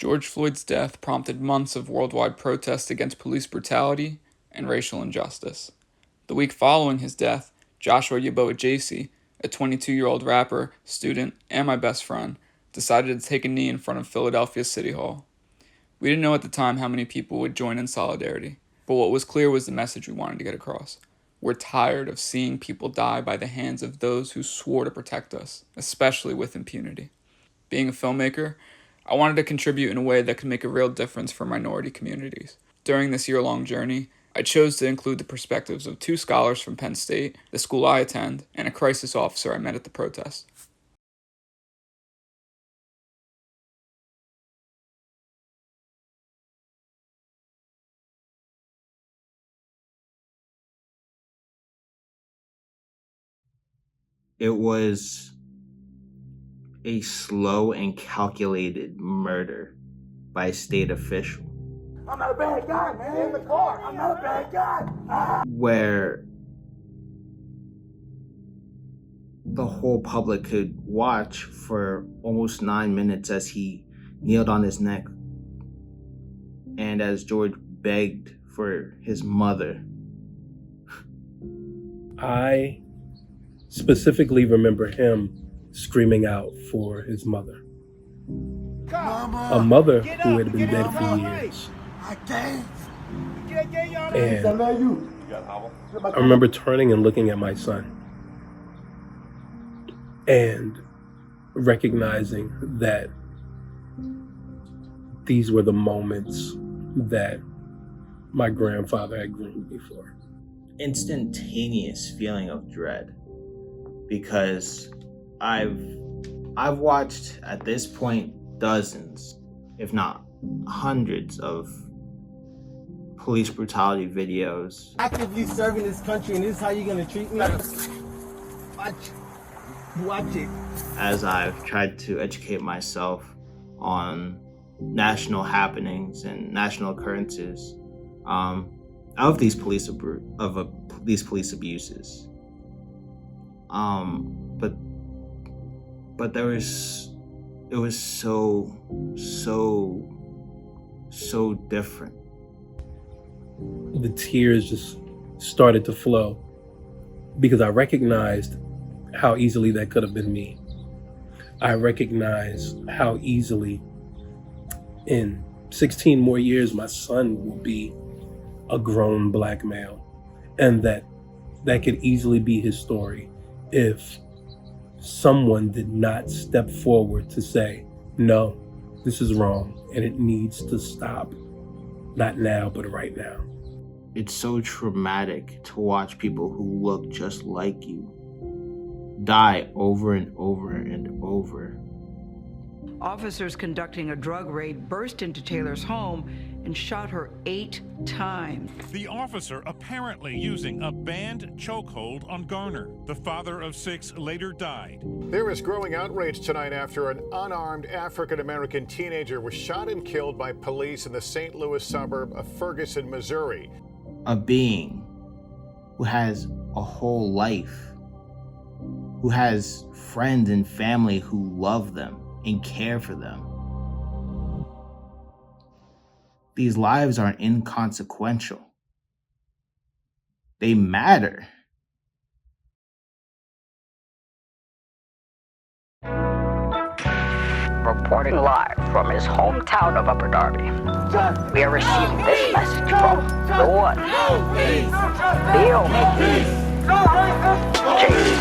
George Floyd's death prompted months of worldwide protests against police brutality and racial injustice. The week following his death, Joshua Yeboah-Gyasi, a 22-year-old rapper, student, and my best friend, decided to take a knee in front of Philadelphia City Hall. We didn't know at the time how many people would join in solidarity, but what was clear was the message we wanted to get across. We're tired of seeing people die by the hands of those who swore to protect us, especially with impunity. Being a filmmaker, I wanted to contribute in a way that could make a real difference for minority communities. During this year-long journey, I chose to include the perspectives of 2 scholars from Penn State, the school I attend, and a crisis officer I met at the protest. It was a slow and calculated murder by a state official. I'm not a bad guy, man. In the car. I'm not a bad guy. Where the whole public could watch for almost 9 minutes as he kneeled on his neck and as George begged for his mother. I specifically remember him screaming out for his mother. Mama, a mother who had been dead for years. I can't. And I love you. I remember turning and looking at my son and recognizing that these were the moments that my grandfather had groomed me for. Instantaneous feeling of dread, because I've watched at this point dozens, if not hundreds, of police brutality videos. Actively serving this country, and this is how you're gonna treat me? Watch it. As I've tried to educate myself on national happenings and national occurrences of these police abuses. But it was so different. The tears just started to flow because I recognized how easily that could have been me. I recognized how easily in 16 more years my son will be a grown black male, and that could easily be his story if someone did not step forward to say, no, this is wrong and it needs to stop. Not now, but right now. It's so traumatic to watch people who look just like you die over and over and over. Officers conducting a drug raid burst into Taylor's home and shot her 8 times. The officer apparently using a banned chokehold on Garner. The father of 6 later died. There is growing outrage tonight after an unarmed African-American teenager was shot and killed by police in the St. Louis suburb of Ferguson, Missouri. A being who has a whole life, who has friends and family who love them and care for them. These lives aren't inconsequential. They matter. Reporting live from his hometown of Upper Darby, we are receiving this message from the one, the only, JD.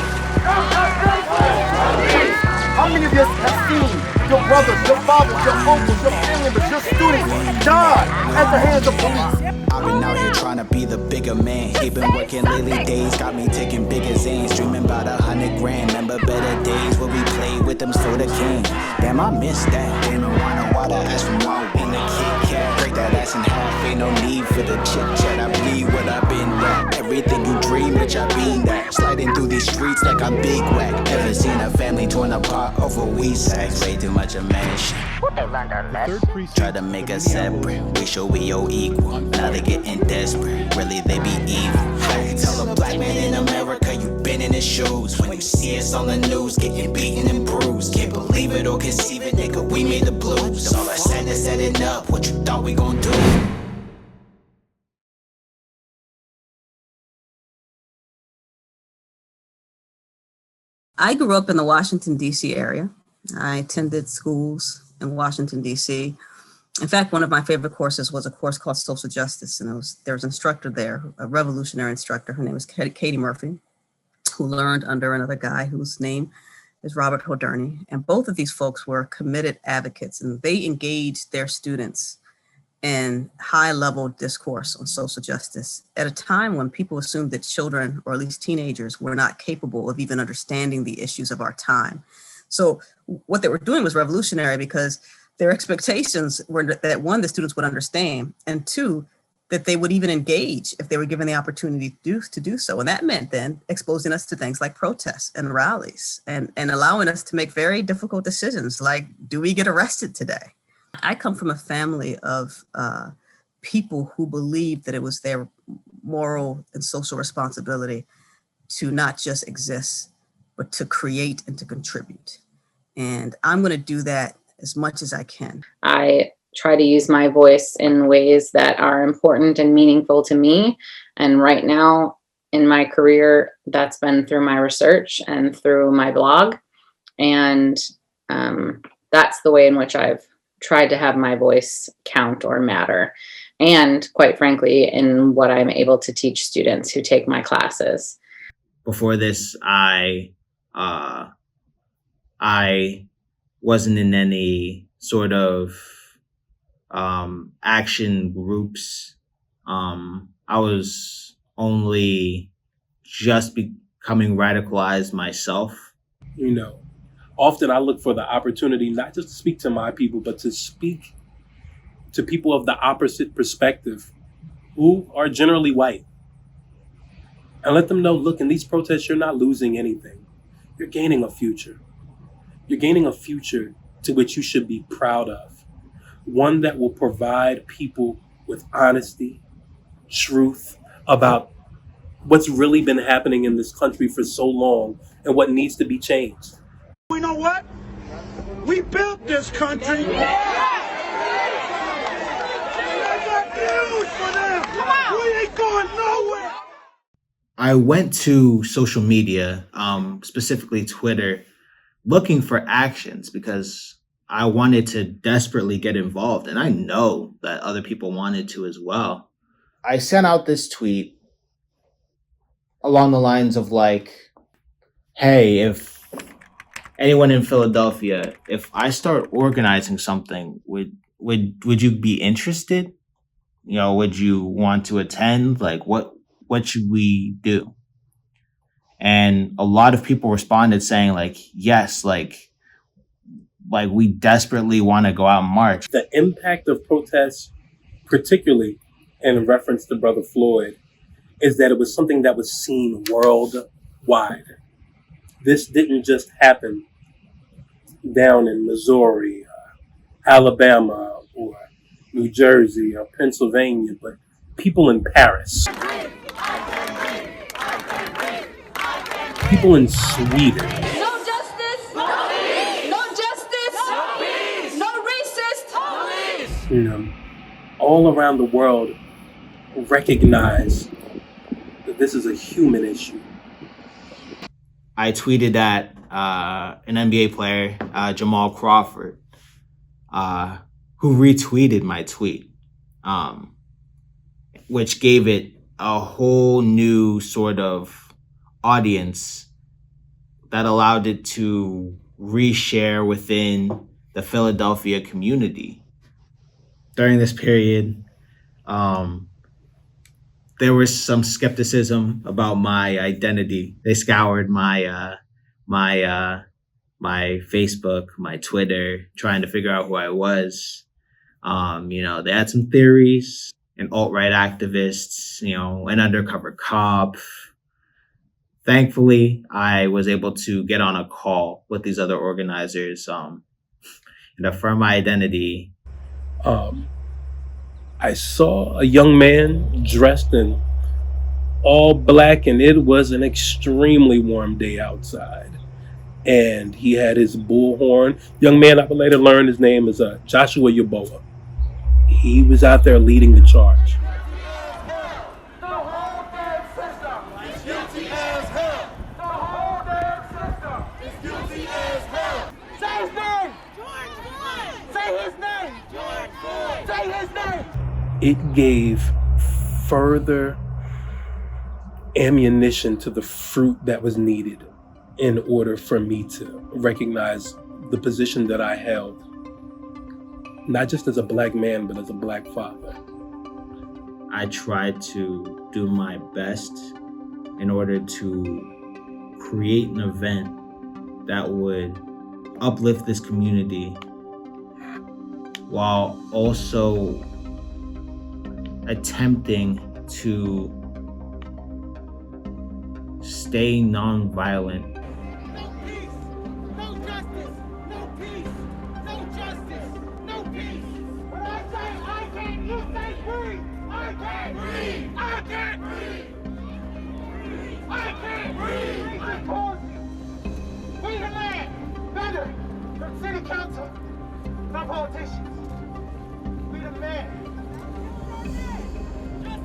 How many of you have seen your brothers, your fathers, your uncles, your family members, your students die at the hands of police? I've been out here trying to be the bigger man. He been working lately days, got me taking bigger Zans. Dreaming about 100 grand, remember better days where we played with them soda cans. Damn, I miss that. Damn, I water ass from Walt in the Kit Kat. Break that ass in half, ain't no need for the chit chat. I bleed what I've been at. Everything you dream, bitch, I been that. Sliding through these streets like I'm big whack. Ever seen a family torn apart over weed sacks? Way too much of man shit. They learned our lesson. Try to make us separate. We show we all equal. Now they getting desperate. Really, they be evil. How you tell a black man in America you been been in his shoes. When you see us on the news, getting beaten and bruised. Can't believe it or conceive it, nigga, we made the blues. All that sadness setting up, what you thought we gon' do? I grew up in the Washington, D.C. area. I attended schools in Washington, D.C. In fact, one of my favorite courses was a course called Social Justice. And there was an instructor there, a revolutionary instructor. Her name was Katie Murphy, who learned under another guy whose name is Robert Hoderney. And both of these folks were committed advocates, and they engaged their students in high-level discourse on social justice at a time when people assumed that children, or at least teenagers, were not capable of even understanding the issues of our time. So what they were doing was revolutionary because their expectations were that, one, the students would understand, and two, that they would even engage if they were given the opportunity to do so. And that meant then exposing us to things like protests and rallies and allowing us to make very difficult decisions like, do we get arrested today? I come from a family of people who believed that it was their moral and social responsibility to not just exist, but to create and to contribute. And I'm going to do that as much as I can. I try to use my voice in ways that are important and meaningful to me. And right now in my career, that's been through my research and through my blog. And that's the way in which I've tried to have my voice count or matter. And quite frankly, in what I'm able to teach students who take my classes. Before this, I wasn't in any sort of action groups. I was only just becoming radicalized myself. You know, often I look for the opportunity not just to speak to my people, but to speak to people of the opposite perspective who are generally white. And let them know, look, in these protests, you're not losing anything. You're gaining a future. You're gaining a future to which you should be proud of. One that will provide people with honesty, truth about what's really been happening in this country for so long and what needs to be changed. You know what? We built this country. We ain't going nowhere. I went to social media, specifically Twitter, looking for actions because I wanted to desperately get involved. And I know that other people wanted to as well. I sent out this tweet along the lines of like, hey, if anyone in Philadelphia, if I start organizing something, would you be interested? You know, would you want to attend? Like, what should we do? And a lot of people responded saying like, yes, like we desperately want to go out and march. The impact of protests, particularly in reference to Brother Floyd, is that it was something that was seen worldwide. This didn't just happen down in Missouri, Alabama, or New Jersey, or Pennsylvania, but people in Paris, people in Sweden. No justice, no peace. No justice, no peace. No racist, no peace. You know, all around the world recognize that this is a human issue. I tweeted at an NBA player, Jamal Crawford, who retweeted my tweet, which gave it a whole new sort of audience that allowed it to reshare within the Philadelphia community. During this period, there was some skepticism about my identity. They scoured my Facebook, my Twitter, trying to figure out who I was. They had some theories, an alt-right activists, an undercover cop. Thankfully, I was able to get on a call with these other organizers and affirm my identity. I saw a young man dressed in all black, and it was an extremely warm day outside. And he had his bullhorn. Young man, I would later learn his name is Joshua Yeboah. He was out there leading the charge. It gave further ammunition to the fruit that was needed in order for me to recognize the position that I held, not just as a black man, but as a black father. I tried to do my best in order to create an event that would uplift this community while also attempting to stay nonviolent. No peace, no justice, no peace, no justice, no peace. When I say I can't, you say breathe. I can't breathe. I can't breathe. I can't breathe. I call you. We demand better from city council, from politicians. We demand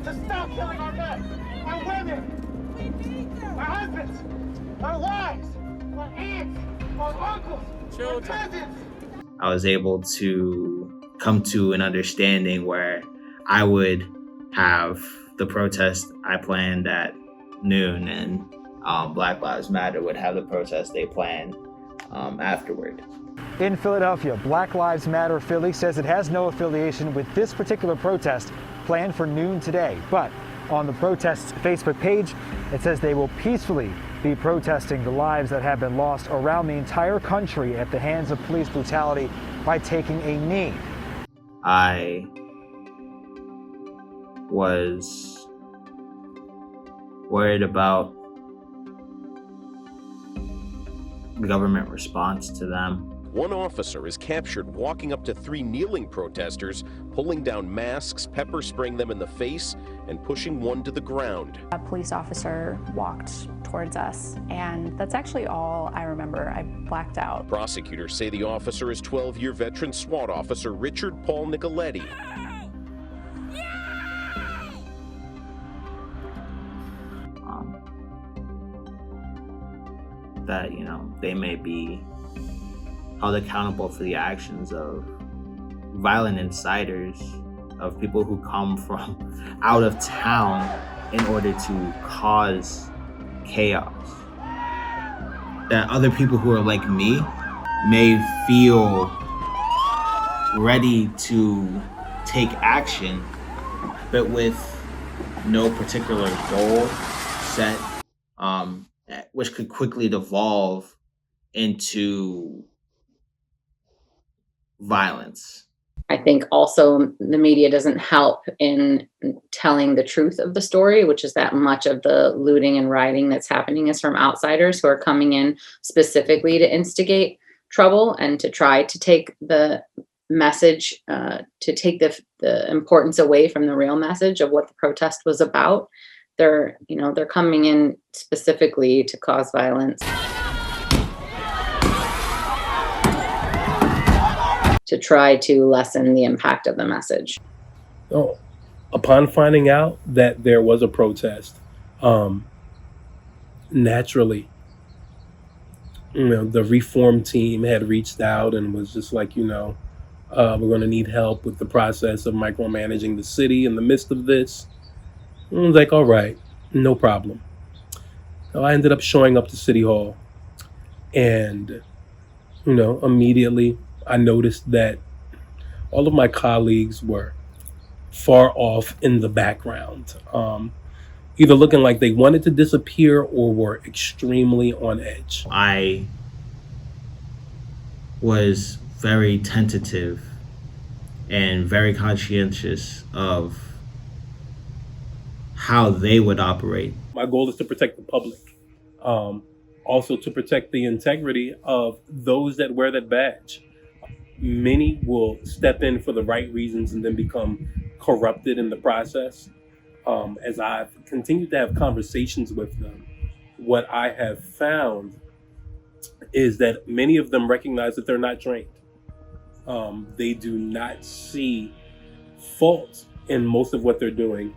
to stop killing our men, our women, our husbands, our wives, our aunts, our uncles, our cousins. I was able to come to an understanding where I would have the protest I planned at noon, and Black Lives Matter would have the protest they planned afterward. In Philadelphia, Black Lives Matter Philly says it has no affiliation with this particular protest planned for noon today. But on the protest's Facebook page, it says they will peacefully be protesting the lives that have been lost around the entire country at the hands of police brutality by taking a knee. I was worried about the government response to them. One officer is captured walking up to 3 kneeling protesters, pulling down masks, pepper spraying them in the face, and pushing one to the ground. A police officer walked towards us, and that's actually all I remember. I blacked out. Prosecutors say the officer is 12-year veteran SWAT officer Richard Paul Nicoletti. That, they may be held accountable for the actions of violent insiders, of people who come from out of town in order to cause chaos. That other people who are like me may feel ready to take action, but with no particular goal set, which could quickly devolve into violence. I think also the media doesn't help in telling the truth of the story, which is that much of the looting and rioting that's happening is from outsiders who are coming in specifically to instigate trouble and to try to take the message, to take the importance away from the real message of what the protest was about. They're coming in specifically to cause violence, to try to lessen the impact of the message. Oh, upon finding out that there was a protest, naturally, the reform team had reached out and was just like, we're going to need help with the process of micromanaging the city in the midst of this. I was like, all right, no problem. So I ended up showing up to City Hall, and, immediately I noticed that all of my colleagues were far off in the background, either looking like they wanted to disappear or were extremely on edge. I was very tentative and very conscientious of how they would operate. My goal is to protect the public, also to protect the integrity of those that wear that badge. Many will step in for the right reasons and then become corrupted in the process. As I've continued to have conversations with them, what I have found is that many of them recognize that they're not trained. They do not see fault in most of what they're doing.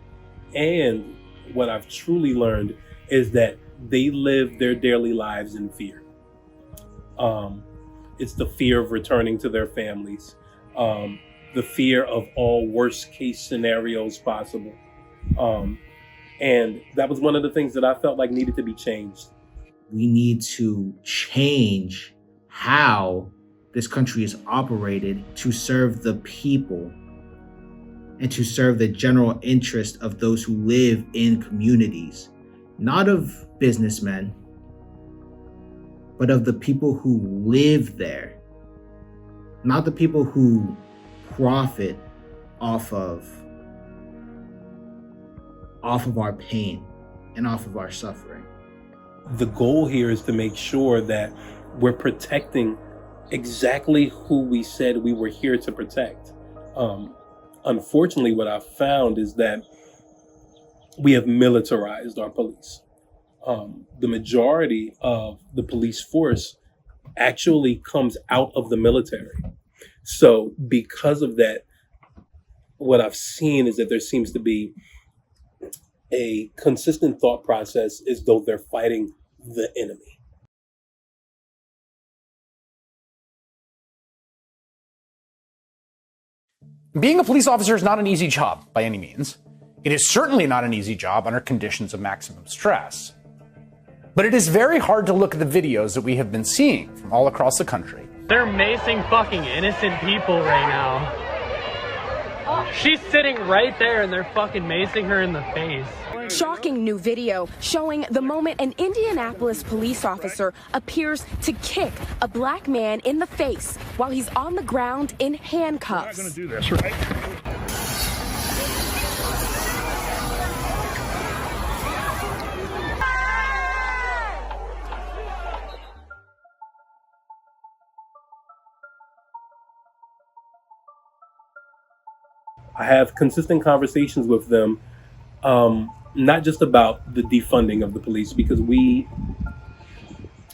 And what I've truly learned is that they live their daily lives in fear. It's the fear of returning to their families, the fear of all worst case scenarios possible. And that was one of the things that I felt like needed to be changed. We need to change how this country is operated to serve the people and to serve the general interest of those who live in communities, not of businessmen, but of the people who live there, not the people who profit off of our pain and off of our suffering. The goal here is to make sure that we're protecting exactly who we said we were here to protect. Unfortunately, what I've found is that we have militarized our police. The majority of the police force actually comes out of the military. So because of that, what I've seen is that there seems to be a consistent thought process as though they're fighting the enemy. Being a police officer is not an easy job by any means. It is certainly not an easy job under conditions of maximum stress. But it is very hard to look at the videos that we have been seeing from all across the country. They're macing fucking innocent people right now. She's sitting right there and they're fucking macing her in the face. Shocking new video showing the moment an Indianapolis police officer appears to kick a black man in the face while he's on the ground in handcuffs. We're not going to do this, right? I have consistent conversations with them, not just about the defunding of the police, because we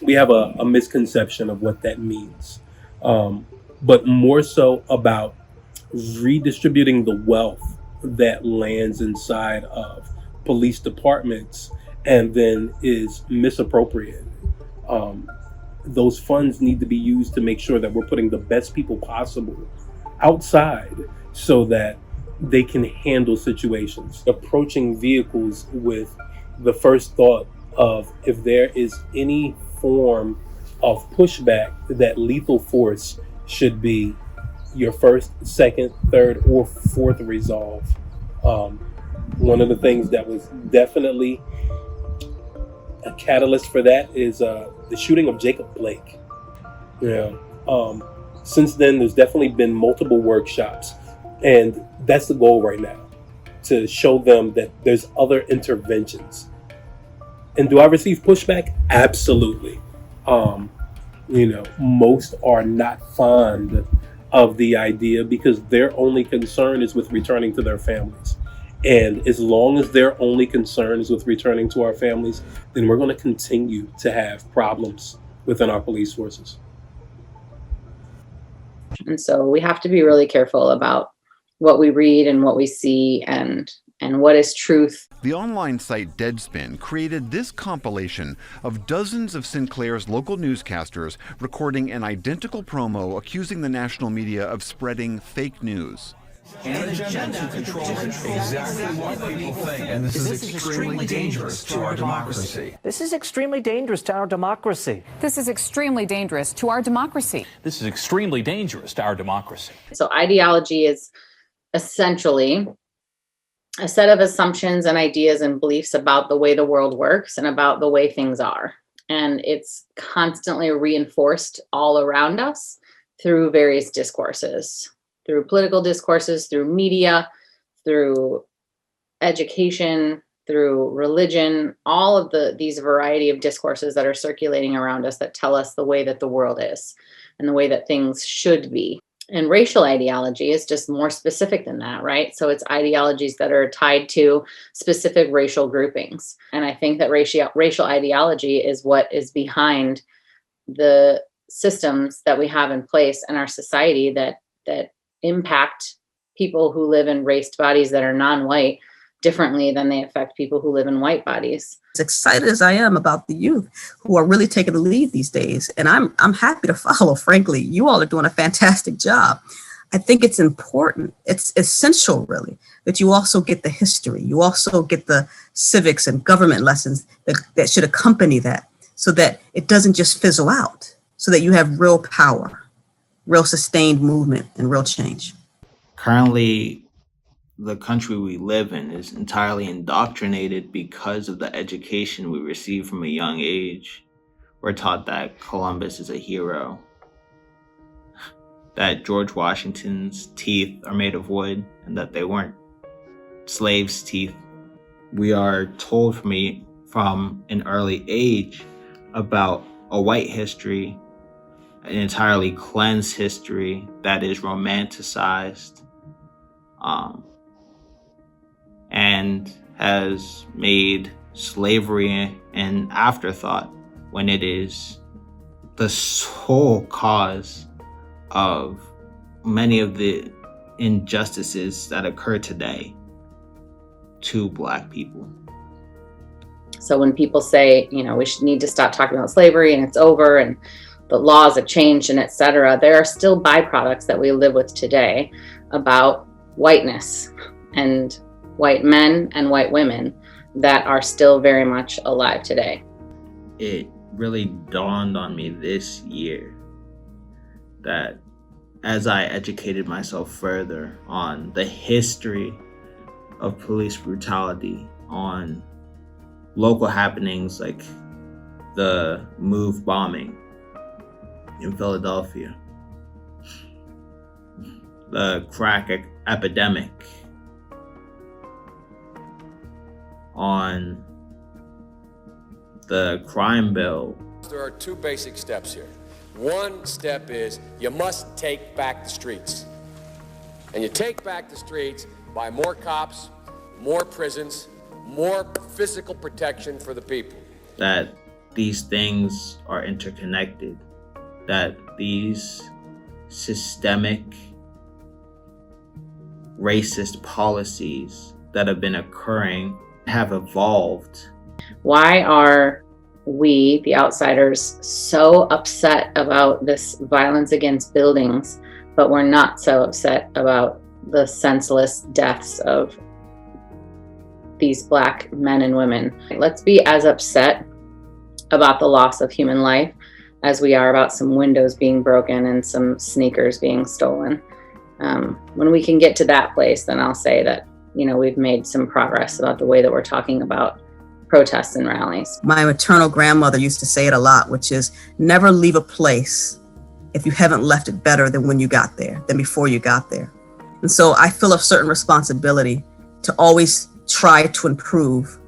have a misconception of what that means, but more so about redistributing the wealth that lands inside of police departments and then is misappropriated. Those funds need to be used to make sure that we're putting the best people possible outside so that they can handle situations. Approaching vehicles with the first thought of if there is any form of pushback, that lethal force should be your first, second, third, or fourth resolve. One of the things that was definitely a catalyst for that is the shooting of Jacob Blake. Since then, there's definitely been multiple workshops. And that's the goal right now, to show them that there's other interventions. And do I receive pushback? Absolutely. Most are not fond of the idea because their only concern is with returning to their families. And as long as their only concern is with returning to our families, then we're going to continue to have problems within our police forces. And so we have to be really careful about what we read and what we see and what is truth. The online site Deadspin created this compilation of dozens of Sinclair's local newscasters recording an identical promo accusing the national media of spreading fake news. And an agenda to control exactly what people think. And this is extremely dangerous to our democracy. This is extremely dangerous to our democracy. This is extremely dangerous to our democracy. This is extremely dangerous to our democracy. So ideology is essentially a set of assumptions and ideas and beliefs about the way the world works and about the way things are. And it's constantly reinforced all around us through various discourses, through political discourses, through media, through education, through religion, all of these variety of discourses that are circulating around us that tell us the way that the world is and the way that things should be. And racial ideology is just more specific than that, right? So it's ideologies that are tied to specific racial groupings. And I think that racial ideology is what is behind the systems that we have in place in our society that impact people who live in raced bodies that are non-white differently than they affect people who live in white bodies. As excited as I am about the youth who are really taking the lead these days, and I'm happy to follow, frankly. You all are doing a fantastic job. I think it's important, it's essential really, that you also get the history. You also get the civics and government lessons that should accompany that, so that it doesn't just fizzle out, so that you have real power, real sustained movement, and real change. Currently, the country we live in is entirely indoctrinated because of the education we receive from a young age. We're taught that Columbus is a hero, that George Washington's teeth are made of wood, and that they weren't slaves' teeth. We are told from an early age about a white history, an entirely cleansed history that is romanticized, and has made slavery an afterthought when it is the sole cause of many of the injustices that occur today to Black people. So when people say, we need to stop talking about slavery and it's over and the laws have changed and et cetera, there are still byproducts that we live with today about whiteness and white men and white women that are still very much alive today. It really dawned on me this year that as I educated myself further on the history of police brutality, on local happenings like the MOVE bombing in Philadelphia, the crack epidemic, on the crime bill. There are two basic steps here. One step is you must take back the streets. And you take back the streets by more cops, more prisons, more physical protection for the people. That these things are interconnected, that these systemic racist policies that have been occurring have evolved. Why are we, the outsiders, so upset about this violence against buildings, but we're not so upset about the senseless deaths of these Black men and women? Let's be as upset about the loss of human life as we are about some windows being broken and some sneakers being stolen. When we can get to that place, then I'll say that, we've made some progress about the way that we're talking about protests and rallies. My maternal grandmother used to say it a lot, which is never leave a place if you haven't left it better than when you got there, than before you got there. And so I feel a certain responsibility to always try to improve,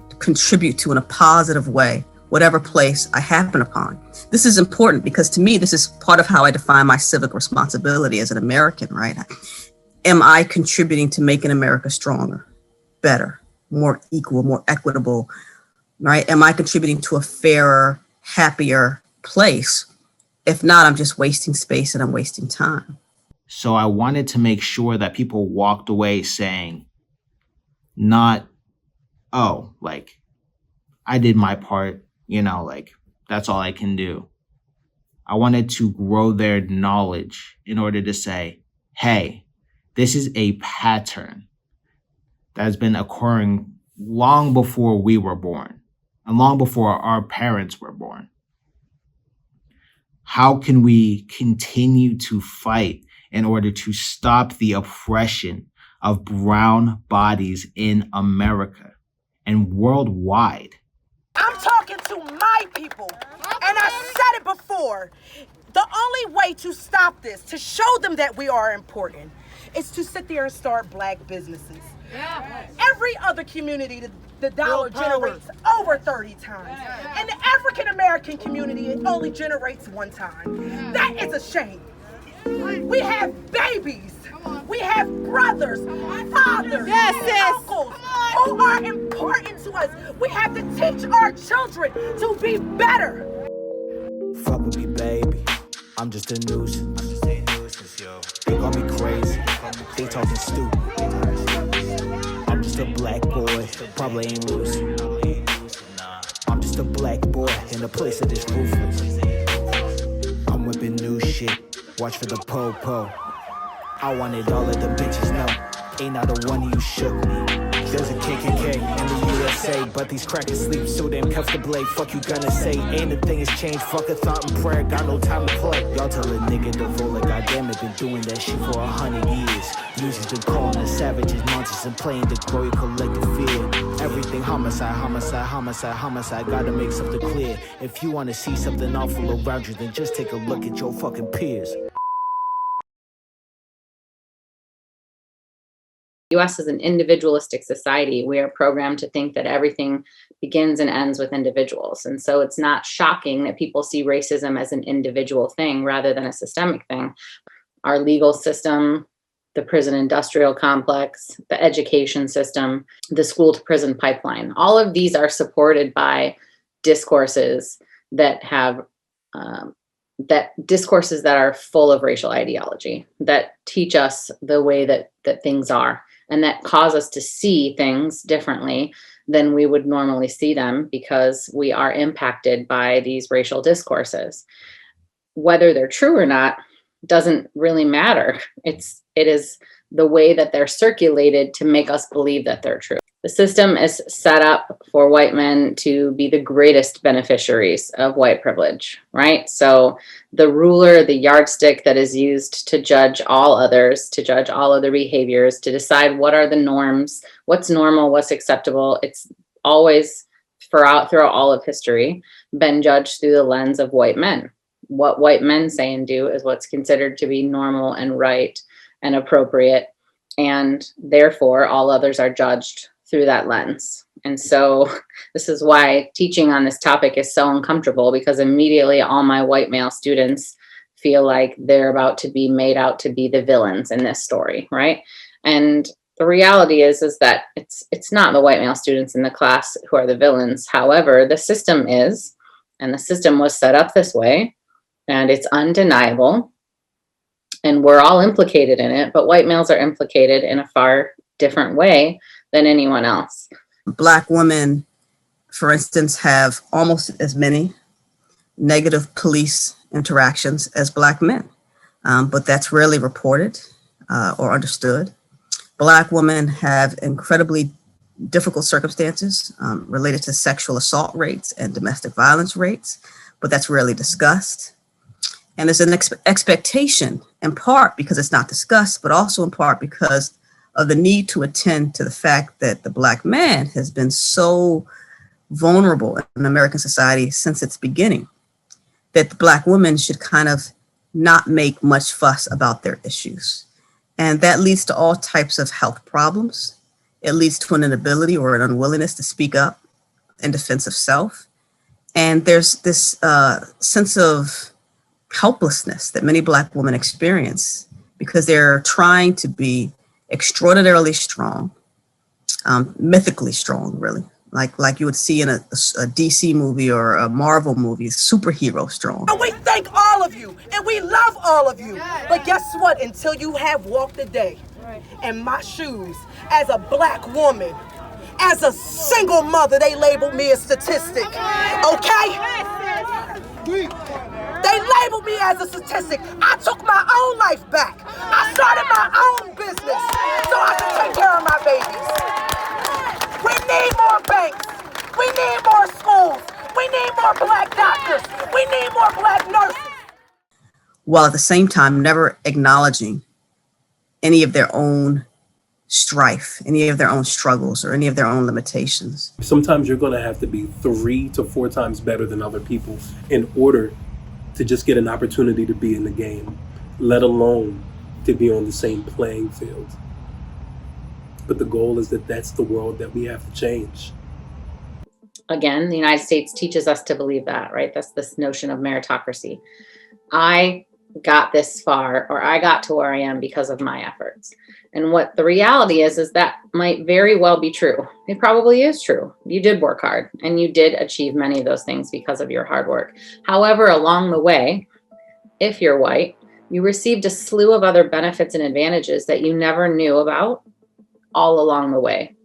to contribute to in a positive way, whatever place I happen upon. This is important because to me, this is part of how I define my civic responsibility as an American, right? Am I contributing to making America stronger, better, more equal, more equitable, right? Am I contributing to a fairer, happier place? If not, I'm just wasting space and I'm wasting time. So I wanted to make sure that people walked away saying, not, oh, like, I did my part, that's all I can do. I wanted to grow their knowledge in order to say, hey, this is a pattern that has been occurring long before we were born and long before our parents were born. How can we continue to fight in order to stop the oppression of brown bodies in America and worldwide? I'm talking to my people, and I said it before. The only way to stop this, to show them that we are important, is to sit there and start Black businesses. Every other community, the dollar generates over 30 times. And the African American community, it only generates one time. That is a shame. We have babies. We have brothers, fathers, uncles who are important to us. We have to teach our children to be better. Fuck with me, baby. I'm just a nuisance. They call me crazy. They talking stupid. I'm just a black boy. Probably ain't loose. I'm just a black boy in a place that is ruthless. I'm whipping new shit. Watch for the po-po. I wanted all of the bitches, no. Ain't not a one of you shook me. There's a KKK in the USA, but these crackers sleep so damn comfortably. Fuck you gonna say, and the thing has changed. Fuck a thought and prayer, got no time to play. Y'all tell a nigga to vote like goddamn it, been doing that shit for 100 years. Music's been calling the savages monsters and playing to grow your collective fear. Everything homicide, homicide, homicide, homicide. Gotta make something clear. If you wanna see something awful around you, then just take a look at your fucking peers. The U.S. is an individualistic society. We are programmed to think that everything begins and ends with individuals. And so it's not shocking that people see racism as an individual thing rather than a systemic thing. Our legal system, the prison industrial complex, the education system, the school to prison pipeline, all of these are supported by discourses that have discourses that are full of racial ideology, that teach us the way that things are, and that cause us to see things differently than we would normally see them because we are impacted by these racial discourses. Whether they're true or not doesn't really matter. It is the way that they're circulated to make us believe that they're true. The system is set up for white men to be the greatest beneficiaries of white privilege, right? So the ruler, the yardstick that is used to judge all others, to judge all other behaviors, to decide what are the norms, what's normal, what's acceptable. It's always throughout all of history been judged through the lens of white men. What white men say and do is what's considered to be normal and right and appropriate. And therefore, all others are judged through that lens. And so this is why teaching on this topic is so uncomfortable, because immediately all my white male students feel like they're about to be made out to be the villains in this story, right? And the reality is that it's not the white male students in the class who are the villains. However, the system is, and the system was set up this way, and it's undeniable. And we're all implicated in it, but white males are implicated in a far different way than anyone else. Black women, for instance, have almost as many negative police interactions as Black men, but that's rarely reported or understood. Black women have incredibly difficult circumstances related to sexual assault rates and domestic violence rates, but that's rarely discussed. And there's an expectation, in part because it's not discussed, but also in part because of the need to attend to the fact that the Black man has been so vulnerable in American society since its beginning, that the Black woman should kind of not make much fuss about their issues. And that leads to all types of health problems. It leads to an inability or an unwillingness to speak up in defense of self. And there's this sense of helplessness that many Black women experience because they're trying to be extraordinarily strong, mythically strong, really, like you would see in a DC movie or a Marvel movie, superhero strong. And we thank all of you, and we love all of you. But guess what? Until you have walked a day in my shoes as a Black woman, as a single mother, they labeled me a statistic, okay? They labeled me as a statistic. I took my own life back. I started my own business so I can take care of my babies. We need more banks. We need more schools. We need more Black doctors. We need more Black nurses. While at the same time never acknowledging any of their own strife, any of their own struggles, or any of their own limitations. Sometimes you're going to have to be 3 to 4 times better than other people in order to just get an opportunity to be in the game, let alone to be on the same playing field. But the goal is that that's the world that we have to change. Again, the United States teaches us to believe that, right? That's this notion of meritocracy. I got this far, or I got to where I am because of my efforts. And what the reality is that might very well be true. It probably is true. You did work hard and you did achieve many of those things because of your hard work. However, along the way, if you're white, you received a slew of other benefits and advantages that you never knew about all along the way.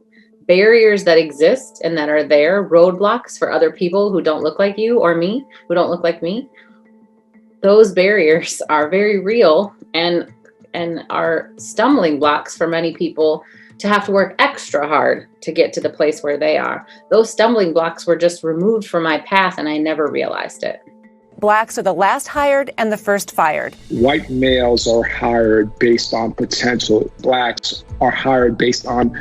Barriers that exist and that are there, roadblocks for other people who don't look like you or me, who don't look like me. Those barriers are very real and are stumbling blocks for many people to have to work extra hard to get to the place where they are. Those stumbling blocks were just removed from my path and I never realized it. Blacks are the last hired and the first fired. White males are hired based on potential. Blacks are hired based on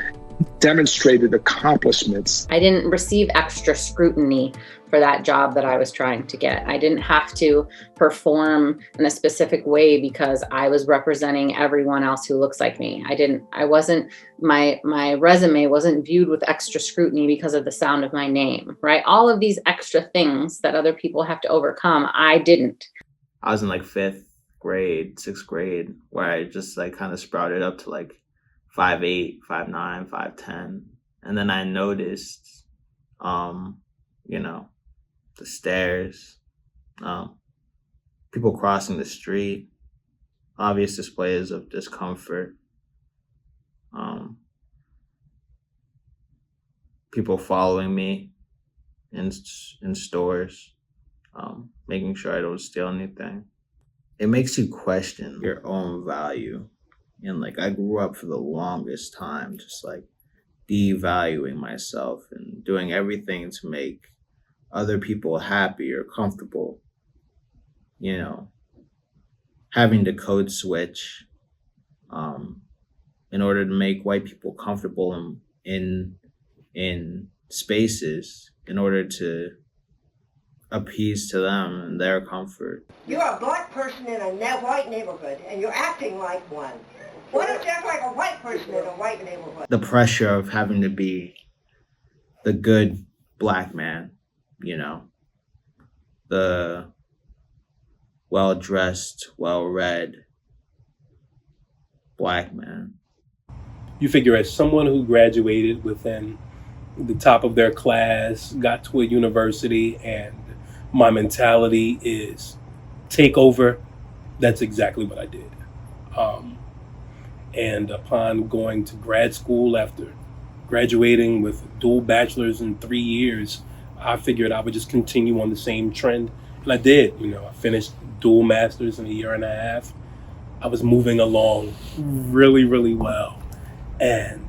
demonstrated accomplishments. I didn't receive extra scrutiny for that job that I was trying to get. I didn't have to perform in a specific way because I was representing everyone else who looks like me. My resume wasn't viewed with extra scrutiny because of the sound of my name, right? All of these extra things that other people have to overcome, I didn't. I was in like 5th grade, 6th grade, where I just like kind of sprouted up to like 5'8", 5'9", 5'10". And then I noticed, the stairs, people crossing the street, obvious displays of discomfort, people following me in stores, making sure I don't steal anything. It makes you question your own value. And like I grew up for the longest time just like devaluing myself and doing everything to make other people happy or comfortable, having to code switch in order to make white people comfortable in spaces in order to appease to them and their comfort. You're a black person in a white neighborhood and you're acting like one. What if there's like a white person in a white neighborhood? The pressure of having to be the good black man, the well-dressed, well-read black man. You figure as someone who graduated within the top of their class, got to a university, and my mentality is take over, that's exactly what I did. And upon going to grad school after graduating with dual bachelors in 3 years, I figured I would just continue on the same trend. And I did, I finished dual masters in 1.5 years. I was moving along really, really well. And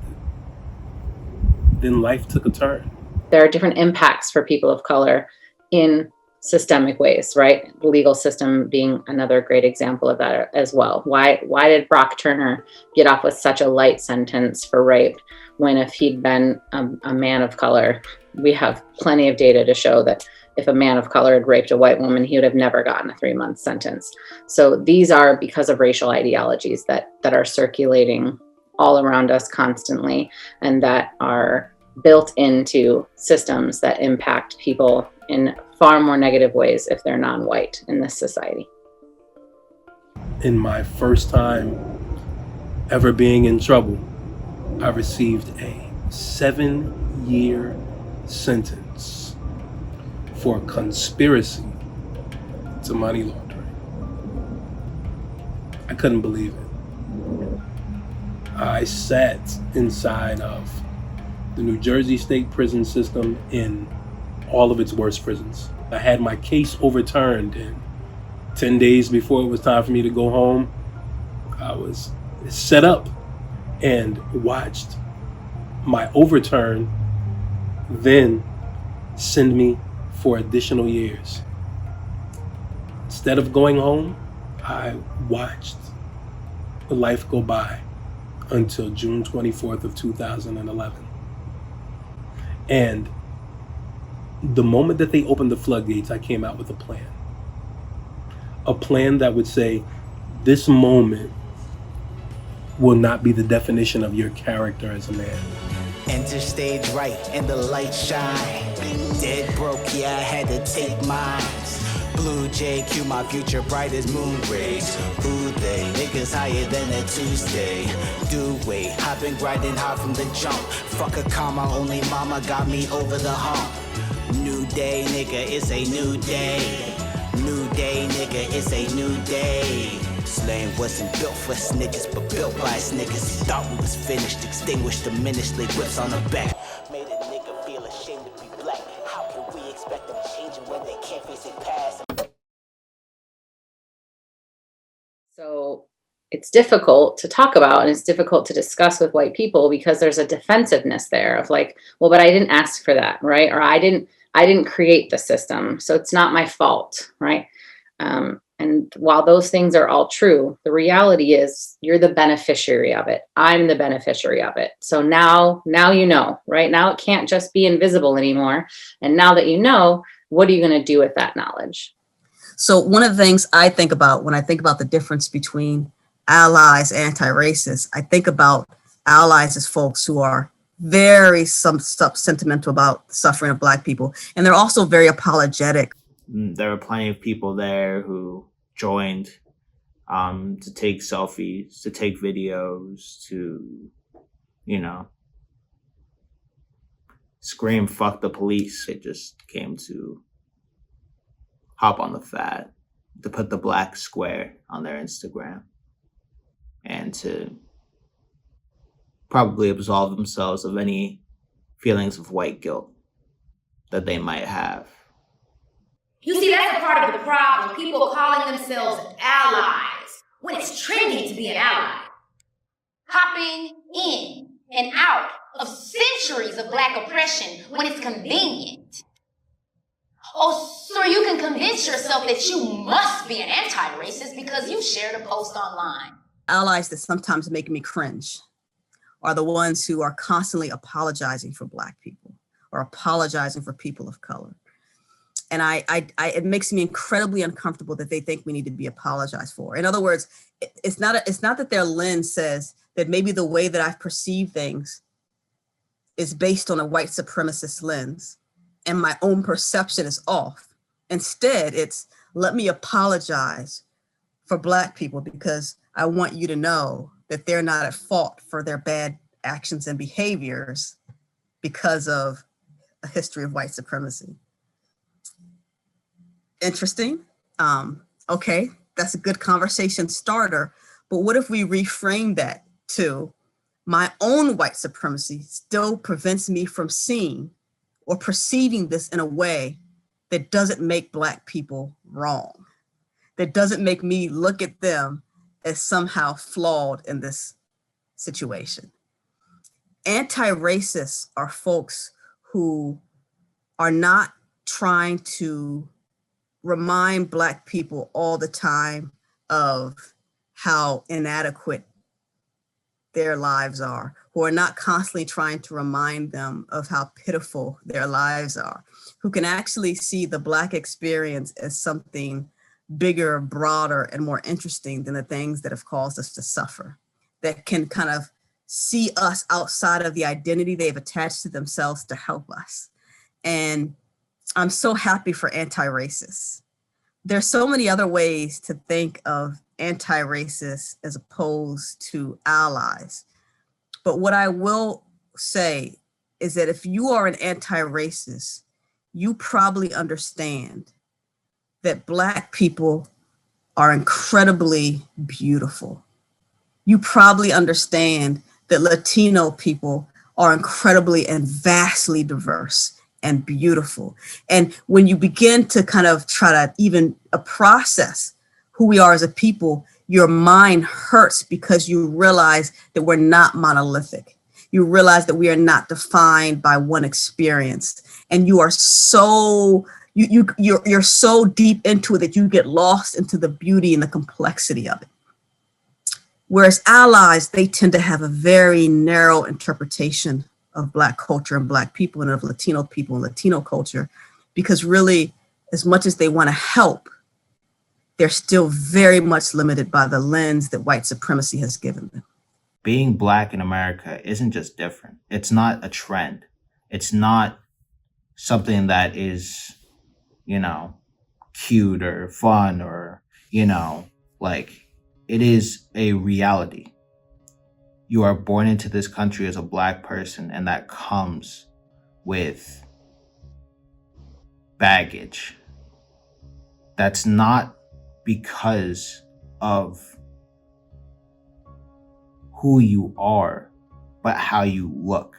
then life took a turn. There are different impacts for people of color in systemic ways, right? The legal system being another great example of that as well. Why did Brock Turner get off with such a light sentence for rape when if he'd been a man of color, we have plenty of data to show that if a man of color had raped a white woman, he would have never gotten a 3-month sentence. So these are because of racial ideologies that are circulating all around us constantly and that are built into systems that impact people in far more negative ways if they're non-white in this society. In my first time ever being in trouble, I received a 7-year sentence for conspiracy to money laundering. I couldn't believe it. I sat inside of the New Jersey State prison system in all of its worst prisons. I had my case overturned, and 10 days before it was time for me to go home, I was set up and watched my overturn then send me for additional years. Instead of going home, I watched life go by until June 24th of 2011. And the moment that they opened the floodgates, I came out with a plan. A plan that would say, this moment will not be the definition of your character as a man. Enter stage right and the light shine. Dead broke, yeah, I had to take mine. Blue JQ, my future bright as moon rays. Who they? Niggas higher than a Tuesday. Do wait, I've been grinding hard from the jump. Fuck a comma, only mama got me over the hump. New day, nigga, it's a new day. New day, nigga, it's a new day. Slang wasn't built for snitches, but built by niggas. Thought we was finished, extinguished, diminished, laid whips on the back. Made a nigga feel ashamed to be black. How can we expect them changing when they can't face it past? So it's difficult to talk about and it's difficult to discuss with white people because there's a defensiveness there of like, well, but I didn't ask for that, right? Or I didn't create the system, so it's not my fault, right? And while those things are all true, the reality is you're the beneficiary of it. I'm the beneficiary of it. So now you know, right? Now it can't just be invisible anymore. And now that you know, what are you going to do with that knowledge? So one of the things I think about when I think about the difference between allies, anti-racists, I think about allies as folks who are very sentimental about the suffering of Black people. And they're also very apologetic. There were plenty of people there who joined to take selfies, to take videos, to, scream, fuck the police. It just came to hop on the fad, to put the black square on their Instagram, and to probably absolve themselves of any feelings of white guilt that they might have. You see, that's a part of the problem. People calling themselves allies when it's trendy to be an ally. Hopping in and out of centuries of Black oppression when it's convenient. Oh, so you can convince yourself that you must be an anti-racist because you shared a post online. Allies that sometimes make me cringe are the ones who are constantly apologizing for Black people or apologizing for people of color. And it makes me incredibly uncomfortable that they think we need to be apologized for. In other words, it's not that their lens says that maybe the way that I've perceived things is based on a white supremacist lens and my own perception is off. Instead, it's let me apologize for Black people because I want you to know that they're not at fault for their bad actions and behaviors because of a history of white supremacy. Interesting. Okay, that's a good conversation starter. But what if we reframe that to my own white supremacy still prevents me from seeing or perceiving this in a way that doesn't make Black people wrong, that doesn't make me look at them as somehow flawed in this situation. Anti-racists are folks who are not trying to remind Black people all the time of how inadequate their lives are, who are not constantly trying to remind them of how pitiful their lives are, who can actually see the Black experience as something bigger, broader, and more interesting than the things that have caused us to suffer, that can kind of see us outside of the identity they've attached to themselves to help us. And I'm so happy for anti-racists. There's so many other ways to think of anti-racists as opposed to allies. But what I will say is that if you are an anti-racist, you probably understand that Black people are incredibly beautiful. You probably understand that Latino people are incredibly and vastly diverse and beautiful. And when you begin to kind of try to even process who we are as a people, your mind hurts because you realize that we're not monolithic. You realize that we are not defined by one experience. And you are so, you're so deep into it that you get lost into the beauty and the complexity of it. Whereas allies, they tend to have a very narrow interpretation of Black culture and Black people and of Latino people and Latino culture, because really, as much as they want to help, they're still very much limited by the lens that white supremacy has given them. Being Black in America isn't just different. It's not a trend. It's not something that is, cute or fun or, like, it is a reality. You are born into this country as a Black person, and that comes with baggage. That's not because of who you are, but how you look.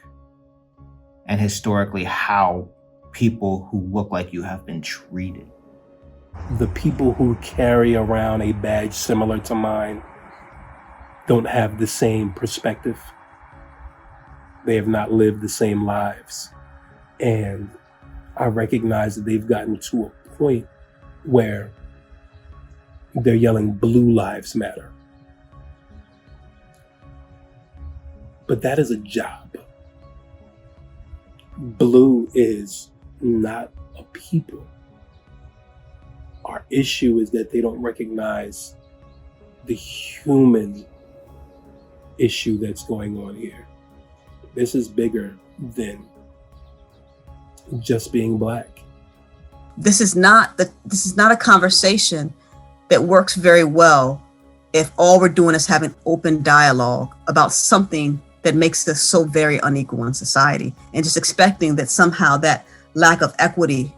And historically, how people who look like you have been treated. The people who carry around a badge similar to mine don't have the same perspective. They have not lived the same lives. And I recognize that they've gotten to a point where they're yelling Blue Lives Matter. But that is a job. Blue is not a people. Our issue is that they don't recognize the human issue that's going on here. This is bigger than just being Black. This is not a conversation that works very well if all we're doing is having open dialogue about something that makes us so very unequal in society, and just expecting that somehow that lack of equity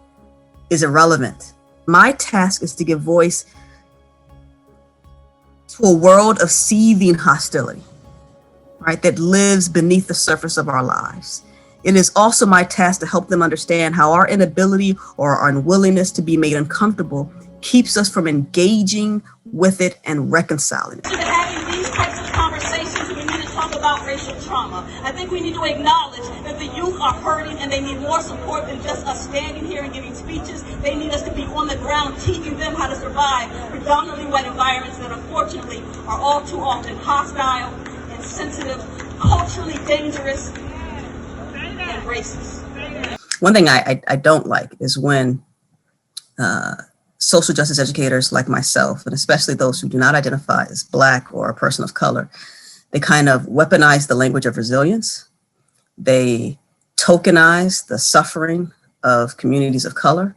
is irrelevant. My task is to give voice to a world of seething hostility, right, that lives beneath the surface of our lives. It is also my task to help them understand how our inability or our unwillingness to be made uncomfortable keeps us from engaging with it and reconciling it. Having these types of conversations, we need to talk about racial trauma. I think we need to acknowledge that the youth are hurting and they need more support than just us standing here and giving speeches. They need us to be on the ground teaching them how to survive predominantly white environments that unfortunately are all too often hostile, insensitive, culturally dangerous, and racist. One thing I don't like is when social justice educators like myself, and especially those who do not identify as Black or a person of color, they kind of weaponize the language of resilience. They tokenize the suffering of communities of color,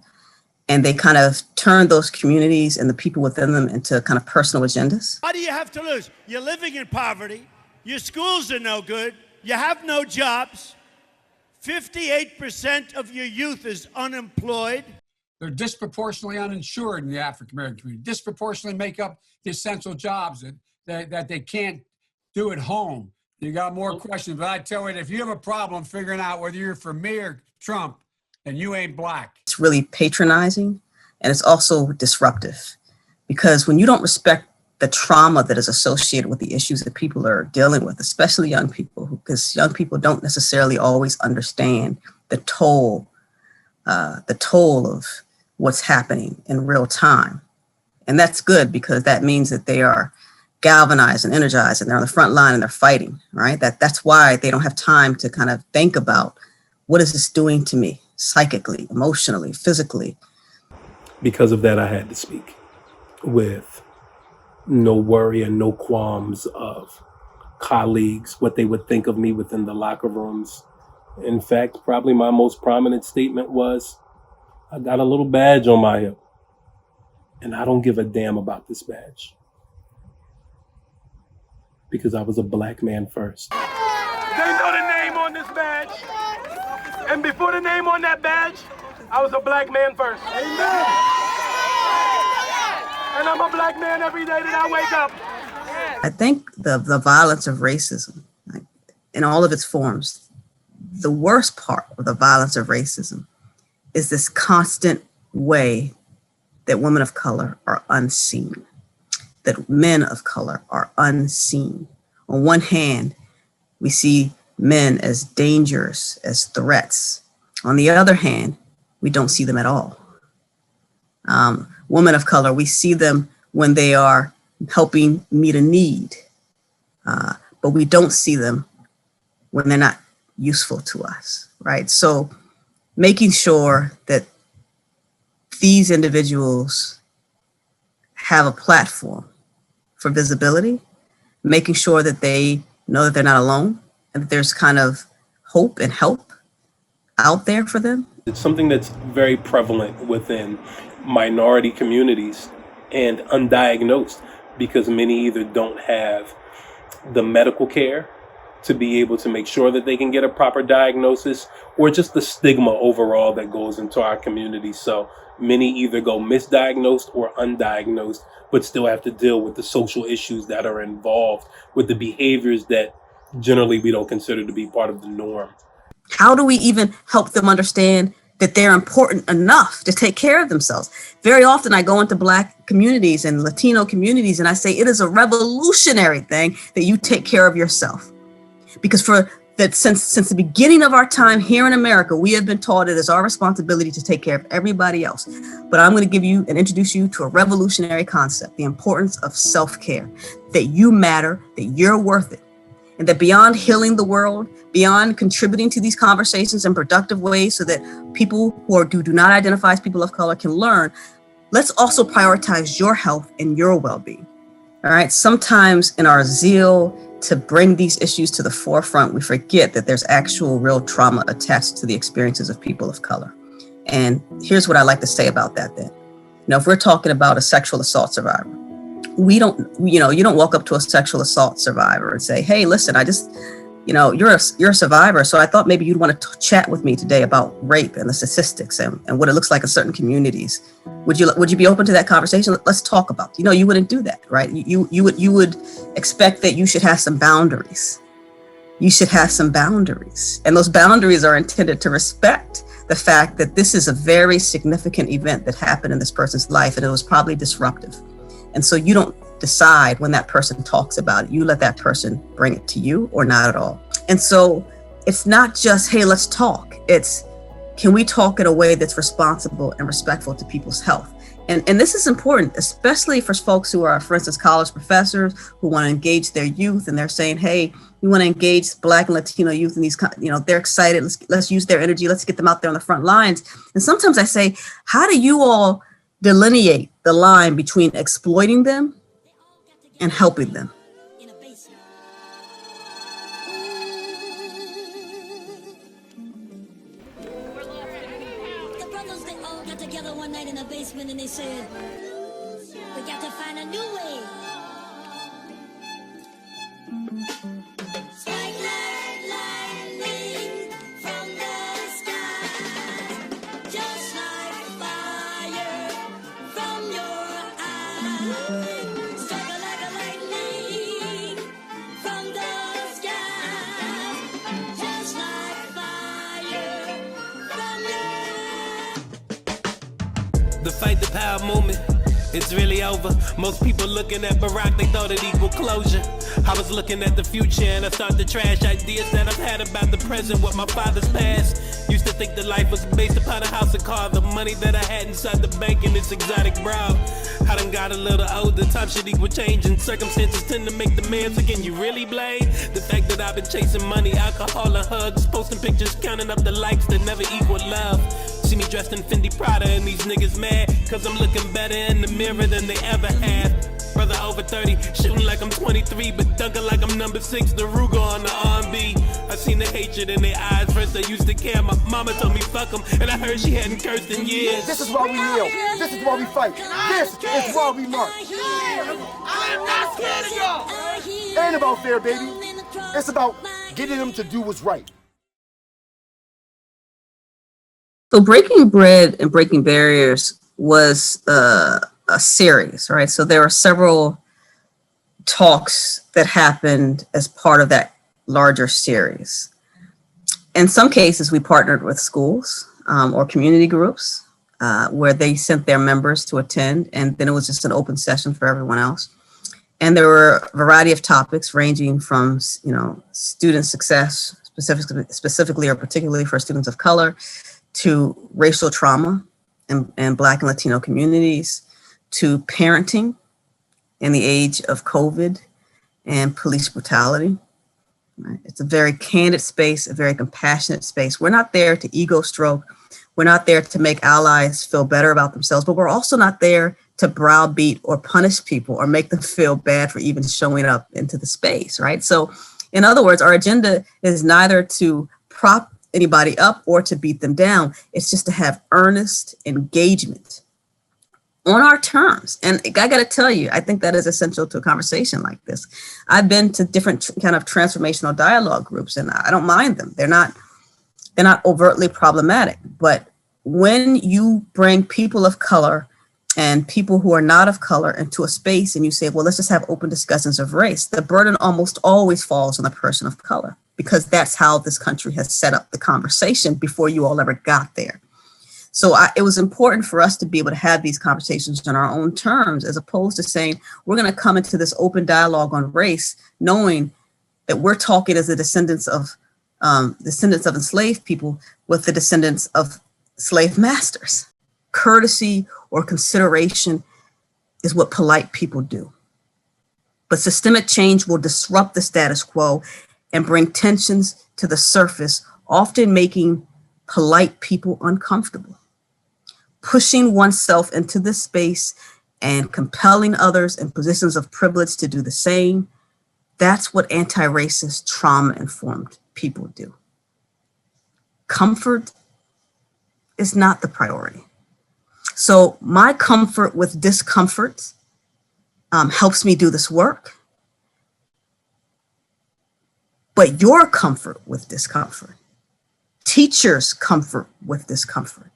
and they kind of turn those communities and the people within them into kind of personal agendas. What do you have to lose? You're living in poverty. Your schools are no good. You have no jobs. 58% of your youth is unemployed. They're disproportionately uninsured in the African American community, disproportionately make up the essential jobs that they can't do at home. You got more questions, but I tell you, if you have a problem figuring out whether you're for me or Trump, then you ain't Black. It's really patronizing, and it's also disruptive, because when you don't respect the trauma that is associated with the issues that people are dealing with, especially young people, because young people don't necessarily always understand the toll of what's happening in real time. And that's good, because that means that they are galvanized and energized, and they're on the front line and they're fighting, right? That's why they don't have time to kind of think about, what is this doing to me psychically, emotionally, physically? Because of that, I had to speak with no worry and no qualms of colleagues, what they would think of me within the locker rooms. In fact, probably my most prominent statement was, I got a little badge on my hip, and I don't give a damn about this badge, because I was a Black man first. They know the name on this badge, and before the name on that badge, I was a Black man first. Amen. And I'm a Black man every day that I wake up. I think the violence of racism, like, in all of its forms, the worst part of the violence of racism is this constant way that women of color are unseen, that men of color are unseen. On one hand, we see men as dangerous, as threats. On the other hand, we don't see them at all. Women of color, we see them when they are helping meet a need, but we don't see them when they're not useful to us, right? So making sure that these individuals have a platform for visibility, making sure that they know that they're not alone and that there's kind of hope and help out there for them. It's something that's very prevalent within minority communities and undiagnosed, because many either don't have the medical care to be able to make sure that they can get a proper diagnosis, or just the stigma overall that goes into our community. So many either go misdiagnosed or undiagnosed, but still have to deal with the social issues that are involved with the behaviors that generally we don't consider to be part of the norm. How do we even help them understand that they're important enough to take care of themselves? Very often I go into Black communities and Latino communities and I say, it is a revolutionary thing that you take care of yourself. Because since the beginning of our time here in America, we have been taught it is our responsibility to take care of everybody else. But I'm going to give you and introduce you to a revolutionary concept, the importance of self-care, that you matter, that you're worth it. And that beyond healing the world, beyond contributing to these conversations in productive ways so that people who do not identify as people of color can learn, let's also prioritize your health and your well-being. All right. Sometimes in our zeal to bring these issues to the forefront, we forget that there's actual real trauma attached to the experiences of people of color. And here's what I like to say about that then. If we're talking about a sexual assault survivor, you don't walk up to a sexual assault survivor and say, hey, listen, you're a survivor, so I thought maybe you'd want to chat with me today about rape and the statistics and what it looks like in certain communities. Would you be open to that conversation? Let's talk about it. You wouldn't do that, right? You would expect that you should have some boundaries. You should have some boundaries. And those boundaries are intended to respect the fact that this is a very significant event that happened in this person's life, and it was probably disruptive. And so you don't decide when that person talks about it. You let that person bring it to you or not at all. And so it's not just, hey, let's talk. It's, can we talk in a way that's responsible and respectful to people's health? And this is important, especially for folks who are, for instance, college professors who want to engage their youth, and they're saying, hey, we want to engage Black and Latino youth in these, they're excited. Let's use their energy. Let's get them out there on the front lines. And sometimes I say, how do you all delineate the line between exploiting them and helping them? The brothers, they all got together one night in the basement and they said, we got to find a new way. Strike lightning from the sky, just like fire from your eyes. Strike like a lightning from the sky, just like fire from your. The fight the power movement, it's really over. Most people looking at Barack, they thought it equal closure. I was looking at the future and I started to trash ideas that I've had about the present with my father's past. Used to think that life was based upon a house and car, the money that I had inside the bank and its exotic brow. I done got a little older, time should equal change, and circumstances tend to make the man, so can you really blame the fact that I've been chasing money, alcohol and hugs, posting pictures, counting up the likes that never equal love. See me dressed in Fendi Prada and these niggas mad, cause I'm looking better in the mirror than they ever have. Brother over 30, shooting like I'm 23, but dunking like I'm number 6, the Ruger on the R&B. I seen the hatred in their eyes, first I used to care, my mama told me fuck them, and I heard she hadn't cursed in years. This is why we kneel, this is why we fight, this is why we march. I am not scared of y'all. It ain't about fair, baby. It's about getting them to do what's right. So Breaking Bread and Breaking Barriers was a series, right? So there were several talks that happened as part of that larger series. In some cases, we partnered with schools or community groups where they sent their members to attend, and then it was just an open session for everyone else. And there were a variety of topics ranging from, student success, specifically or particularly for students of color, to racial trauma in Black and Latino communities, to parenting in the age of COVID and police brutality. Right? It's a very candid space, a very compassionate space. We're not there to ego stroke. We're not there to make allies feel better about themselves, but we're also not there to browbeat or punish people or make them feel bad for even showing up into the space, right? So in other words, our agenda is neither to prop anybody up or to beat them down. It's just to have earnest engagement on our terms. And I got to tell you, I think that is essential to a conversation like this. I've been to different kind of transformational dialogue groups, and I don't mind them. They're not overtly problematic. But when you bring people of color and people who are not of color into a space and you say, well, let's just have open discussions of race, the burden almost always falls on the person of color, because that's how this country has set up the conversation before you all ever got there. So it was important for us to be able to have these conversations on our own terms, as opposed to saying, we're going to come into this open dialogue on race, knowing that we're talking as the descendants of enslaved people with the descendants of slave masters. Courtesy or consideration is what polite people do. But systemic change will disrupt the status quo and bring tensions to the surface, often making polite people uncomfortable. Pushing oneself into this space and compelling others in positions of privilege to do the same, that's what anti-racist, trauma-informed people do. Comfort is not the priority. So my comfort with discomfort helps me do this work. But your comfort with discomfort, teachers' comfort with discomfort,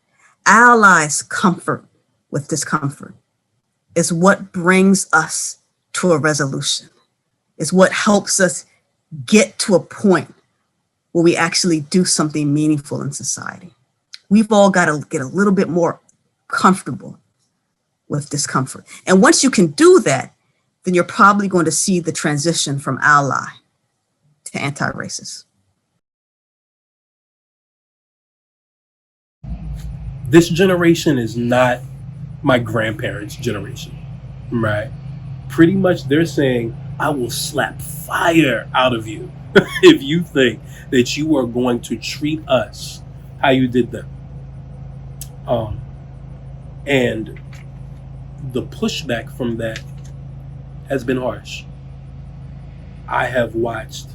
allies' comfort with discomfort is what brings us to a resolution, is what helps us get to a point where we actually do something meaningful in society. We've all got to get a little bit more comfortable with discomfort. And once you can do that, then you're probably going to see the transition from ally to anti-racist. This generation is not my grandparents' generation, right? Pretty much they're saying, I will slap fire out of you if you think that you are going to treat us how you did them. And the pushback from that has been harsh. I have watched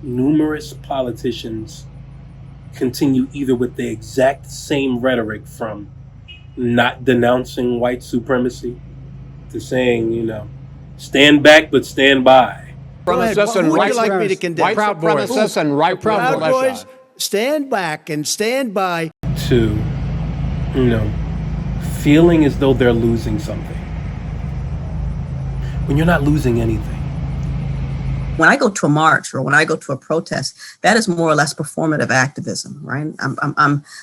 numerous politicians continue either with the exact same rhetoric, from not denouncing white supremacy to saying, stand back but stand by. Who would you like me to condemn? White supremacists and right Proud Boys, stand back and stand by. To, feeling as though they're losing something when you're not losing anything. When I go to a march or when I go to a protest, that is more or less performative activism, right?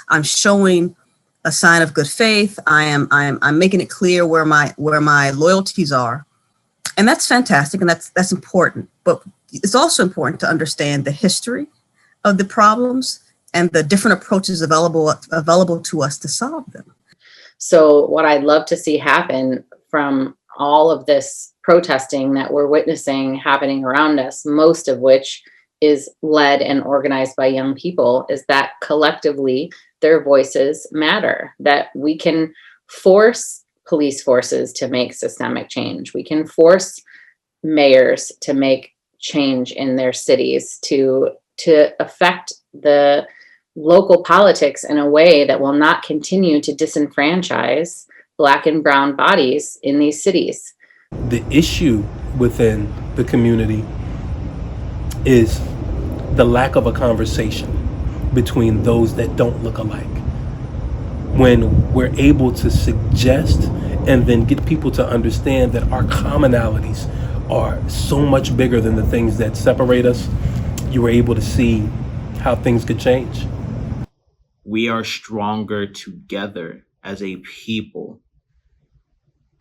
I'm showing a sign of good faith. I'm making it clear where my loyalties are, and that's fantastic, and that's important. But it's also important to understand the history of the problems and the different approaches available to us to solve them. So what I'd love to see happen from all of this protesting that we're witnessing happening around us, most of which is led and organized by young people, is that collectively their voices matter, that we can force police forces to make systemic change. We can force mayors to make change in their cities to affect the local politics in a way that will not continue to disenfranchise Black and brown bodies in these cities. The issue within the community is the lack of a conversation between those that don't look alike. When we're able to suggest and then get people to understand that our commonalities are so much bigger than the things that separate us, you were able to see how things could change. We are stronger together as a people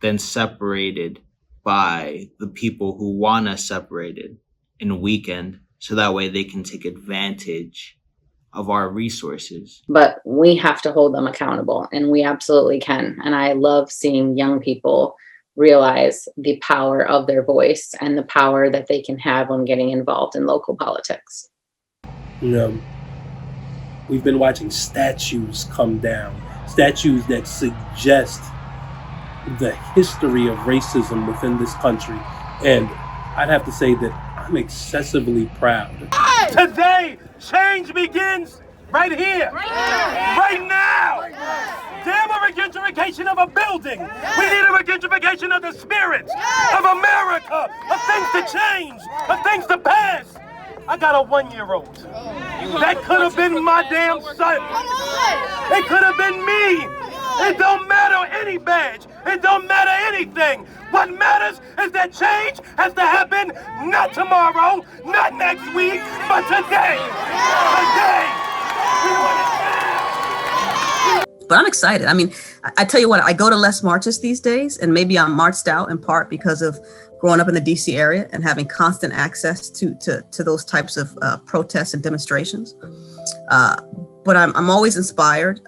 than separated by the people who want us separated and weakened, so that way they can take advantage of our resources. But we have to hold them accountable, and we absolutely can. And I love seeing young people realize the power of their voice and the power that they can have when getting involved in local politics. We've been watching statues come down, statues that suggest the history of racism within this country. And I'd have to say that I'm excessively proud. Today, change begins right here, right now. Damn a gentrification of a building. building. We need a regentrification of the spirit of America, of things to change, of things to pass. I got a 1-year-old. That could have been my damn son. It could have been me. It don't matter any badge. It don't matter anything. What matters is that change has to happen not tomorrow, not next week, but today. Today. We want it now. But I'm excited. I mean, I tell you what, I go to less marches these days, and maybe I'm marched out in part because of growing up in the DC area and having constant access to those types of protests and demonstrations. But I'm always inspired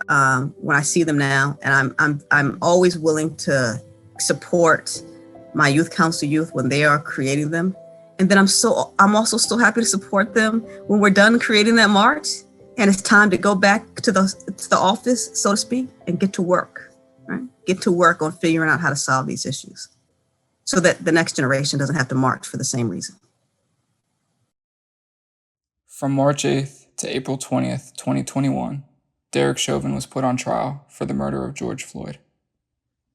when I see them now, and I'm always willing to support my youth council youth when they are creating them. And then I'm also so happy to support them when we're done creating that march and it's time to go back to the office, so to speak, and get to work, right? Get to work on figuring out how to solve these issues so that the next generation doesn't have to march for the same reason. From March 8th to April 20th, 2021, Derek Chauvin was put on trial for the murder of George Floyd.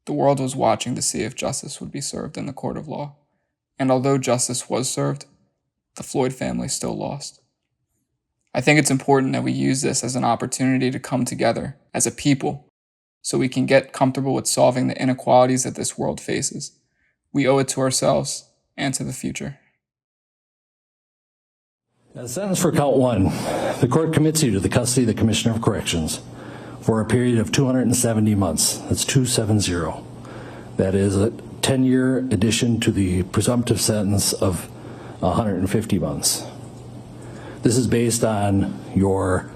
The world was watching to see if justice would be served in the court of law. And although justice was served, the Floyd family still lost. I think it's important that we use this as an opportunity to come together as a people so we can get comfortable with solving the inequalities that this world faces. We owe it to ourselves and to the future. As sentence for count 1, the court commits you to the custody of the Commissioner of Corrections for a period of 270 months. That's 270. That is a 10-year addition to the presumptive sentence of 150 months. This is based on your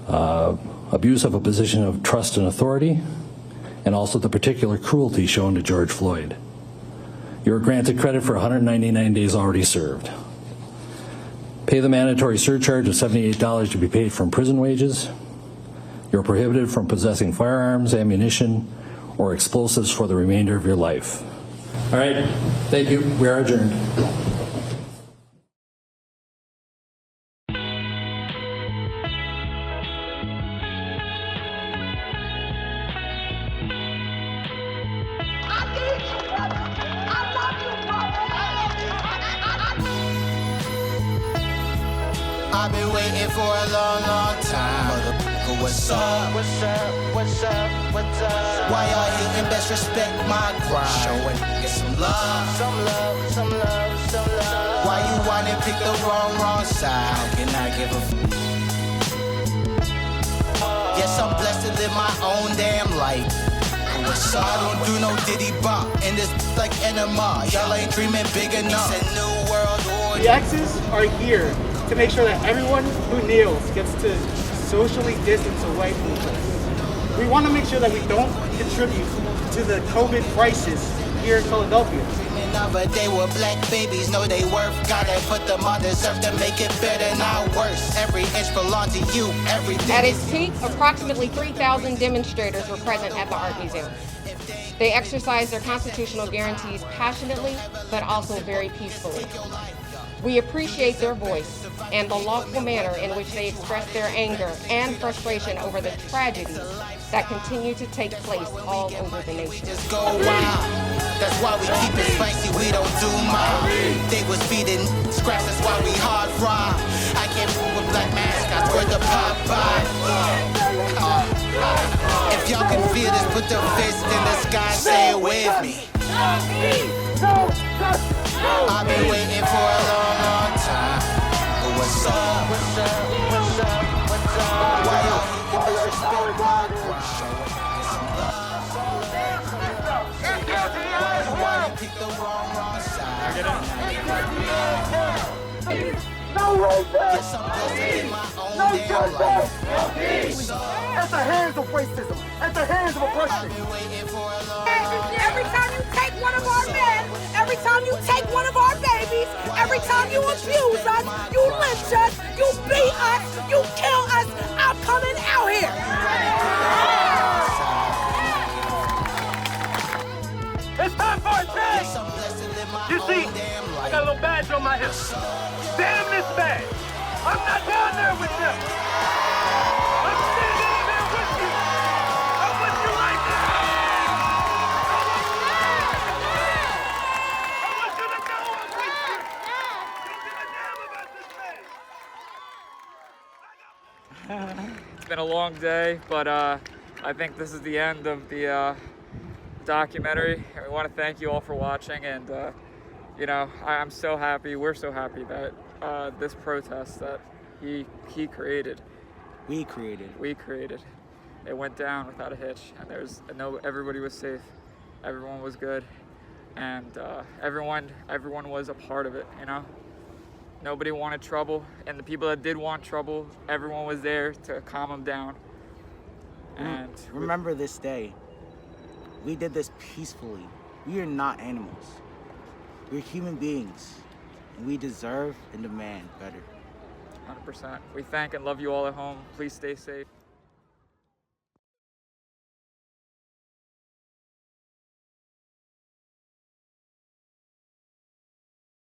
abuse of a position of trust and authority, and also the particular cruelty shown to George Floyd. You are granted credit for 199 days already served. Pay the mandatory surcharge of $78 to be paid from prison wages. You're prohibited from possessing firearms, ammunition, or explosives for the remainder of your life. All right, thank you. We are adjourned. I've been waiting for a long, long time. Motherfucker, what's up? What's up? What's up? What's up? Why y'all hating? Best respect my grind. Showing niggas some love. Some love, some love, some love. Why you wanna pick the wrong side? How can I give a Yes, I'm blessed to live my own damn life. What's up? I don't do no diddy bop. And this like enema. Y'all ain't dreaming big enough. It's a new world order. The X's are here to make sure that everyone who kneels gets to socially distance away from each other. We want to make sure that we don't contribute to the COVID crisis here in Philadelphia. Another day where black babies know they worth. Gotta put them on deserve to make it better, not worse. Every inch belongs to you, everything. At its peak, approximately 3,000 demonstrators were present at the Art Museum. They exercised their constitutional guarantees passionately, but also very peacefully. We appreciate their voice and the lawful manner in which they express their anger and frustration over the tragedies that continue to take place all over the nation. Just go wild. That's why we keep it spicy, we don't do mild. They was feeding scraps, that's why we hard fry. I can't move with black mascots, where the Popeye. If y'all can feel this, put the fist in the sky, say it with me. I've been waiting for a long, long time. But what's up? What's up? What's up? What's up? Why y'all keep disrespect my grind? Get some love, some love, some love. Why you wanna pick the wrong side? No way back! Yes, I'm blessed to live my own damn life. At the hands of racism, at the hands of oppression. Every time you take one of our men, every time you take one of our babies, every time you abuse us, you lynch us, you beat us, you kill us, I'm coming out here. It's time for a change. You see, I got a little badge on my hip. Damn this badge. I'm not down there with them. I'm standing there with you. I'm with you right now. long day, but I think this is the end of the documentary. And we want to thank you all for watching, and you know, I'm so happy, we're so happy that this protest that he created, we created, it went down without a hitch, and everybody was safe, everyone was good, and everyone was a part of it, you know? Nobody wanted trouble, and the people that did want trouble, everyone was there to calm them down. And remember this day. We did this peacefully. We are not animals. We're human beings, and we deserve and demand better. 100%. We thank and love you all at home. Please stay safe.